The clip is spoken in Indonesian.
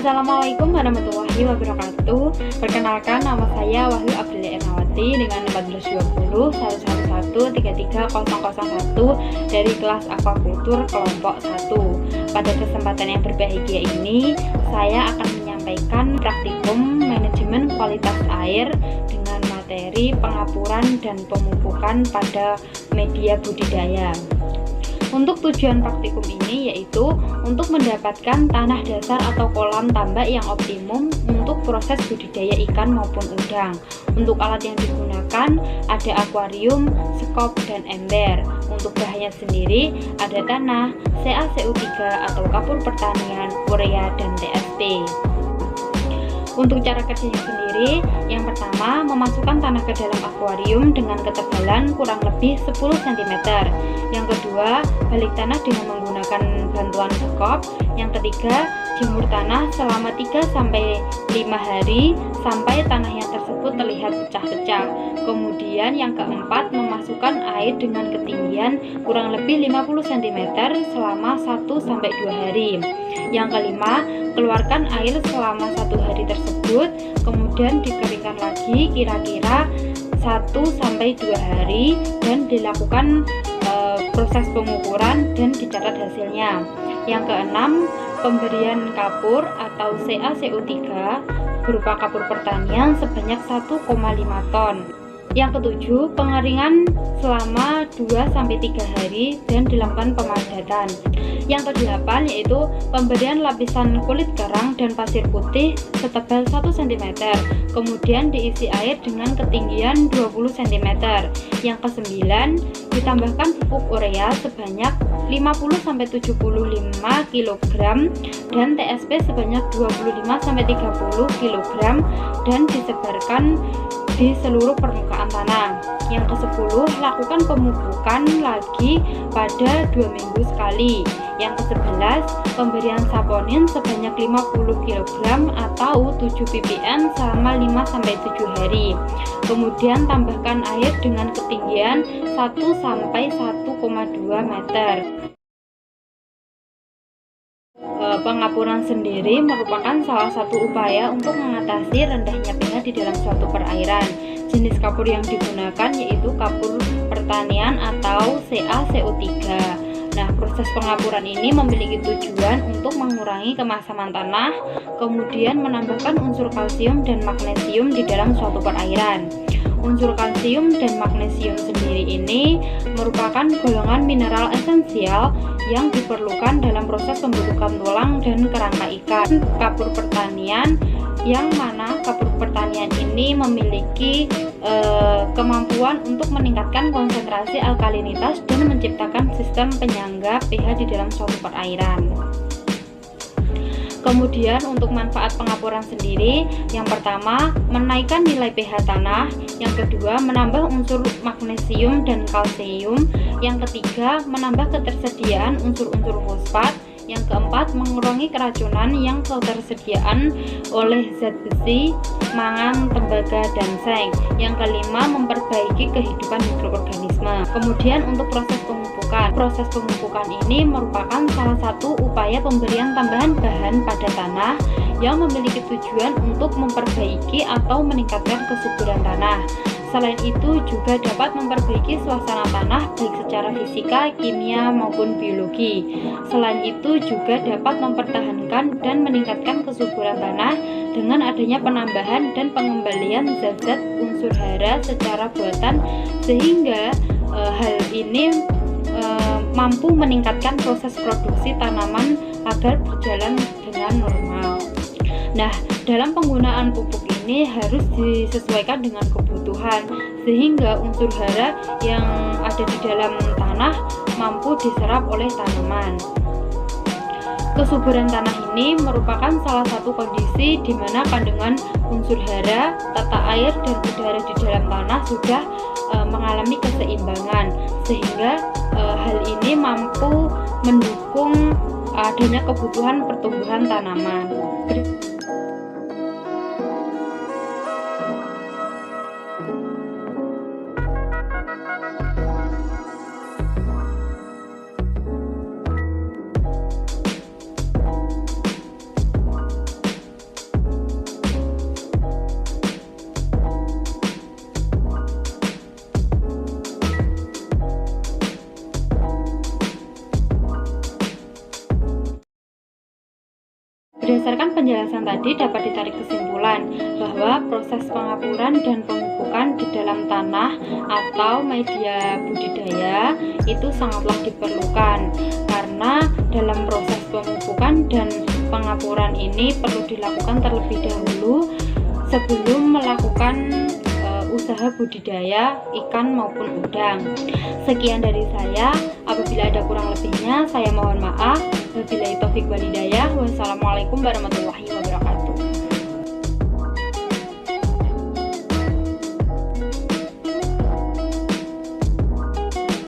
Assalamualaikum warahmatullahi wabarakatuh. Perkenalkan, nama saya Wahyu Aprilia Ernawati dengan 1420 111333001 dari kelas Aquacultur kelompok 1. Pada kesempatan yang berbahagia ini, saya akan menyampaikan praktikum manajemen kualitas air dengan materi pengapuran dan pemupukan pada media budidaya. Untuk tujuan praktikum ini yaitu untuk mendapatkan tanah dasar atau kolam tambak yang optimum untuk proses budidaya ikan maupun udang. Untuk alat yang digunakan ada akuarium, skop, dan ember. Untuk bahannya sendiri ada tanah, CaCO3 atau kapur pertanian, urea, dan TSP. Untuk cara kerjanya sendiri, yang pertama memasukkan tanah ke dalam akuarium dengan ketebalan kurang lebih 10 cm. Yang kedua, balik tanah dengan menggunakan bantuan skop. Yang ketiga, jemur tanah selama 3-5 hari sampai tanahnya tersebut terlihat pecah-pecah. Kemudian yang keempat, memasukkan air dengan ketinggian kurang lebih 50 cm selama 1-2 hari. Yang kelima, keluarkan air selama 1 hari tersebut, kemudian dikeringkan lagi kira-kira 1-2 hari dan dilakukan proses pengukuran dan dicatat hasilnya. Yang keenam, pemberian kapur atau CaCO3 berupa kapur pertanian sebanyak 1,5 ton. Yang ketujuh, pengeringan selama 2-3 hari dan dilakukan pemadatan. Yang kedelapan yaitu pemberian lapisan kulit kerang dan pasir putih setebal 1 cm, kemudian diisi air dengan ketinggian 20 cm. Yang kesembilan, ditambahkan pupuk urea sebanyak 50-75 kg dan TSP sebanyak 25-30 kg dan disebarkan di seluruh permukaan tanah. Yang ke-10, lakukan pemupukan lagi pada 2 minggu sekali. Yang ke-11, pemberian saponin sebanyak 50 kg atau 7 ppm selama 5-7 hari. Kemudian tambahkan air dengan ketinggian 1-1,2 meter. Pengapuran sendiri merupakan salah satu upaya untuk mengatasi rendahnya pH di dalam suatu perairan. Jenis kapur yang digunakan yaitu kapur pertanian atau CaCO3. Nah, proses pengapuran ini memiliki tujuan untuk mengurangi kemasaman tanah, kemudian menambahkan unsur kalsium dan magnesium di dalam suatu perairan. Unsur kalsium dan magnesium sendiri ini merupakan golongan mineral esensial yang diperlukan dalam proses pembentukan tulang dan kerangka ikan. Kapur pertanian, yang mana kapur pertanian ini memiliki kemampuan untuk meningkatkan konsentrasi alkalinitas dan menciptakan sistem penyangga pH di dalam suatu perairan. Kemudian untuk manfaat pengapuran sendiri, yang pertama menaikkan nilai pH tanah, yang kedua menambah unsur magnesium dan kalsium, yang ketiga menambah ketersediaan unsur-unsur fosfat, yang keempat mengurangi keracunan yang ketersediaan oleh zat besi, mangan, tembaga, dan seng, yang kelima memperbaiki kehidupan mikroorganisme. Kemudian untuk proses pemupukan ini merupakan salah satu upaya pemberian tambahan bahan pada tanah yang memiliki tujuan untuk memperbaiki atau meningkatkan kesuburan tanah. Selain itu juga dapat memperbaiki suasana tanah baik secara fisika, kimia, maupun biologi. Selain itu juga dapat mempertahankan dan meningkatkan kesuburan tanah dengan adanya penambahan dan pengembalian zat-zat unsur hara secara buatan, sehingga hal ini mampu meningkatkan proses produksi tanaman agar berjalan dengan normal. Nah, dalam penggunaan pupuk ini harus disesuaikan dengan kebutuhan sehingga unsur hara yang ada di dalam tanah mampu diserap oleh tanaman. Kesuburan tanah ini merupakan salah satu kondisi di mana kandungan unsur hara, tata air, dan udara di dalam tanah sudah mengalami keseimbangan, sehingga hal ini mampu mendukung adanya kebutuhan pertumbuhan tanaman. Berdasarkan penjelasan tadi dapat ditarik kesimpulan bahwa proses pengapuran dan pemupukan di dalam tanah atau media budidaya itu sangatlah diperlukan, karena dalam proses pemupukan dan pengapuran ini perlu dilakukan terlebih dahulu sebelum melakukan usaha budidaya ikan maupun udang. Sekian dari saya, apabila ada kurang lebihnya saya mohon maaf. Wabillahi taufik wal hidayah. Wassalamualaikum warahmatullahi wabarakatuh.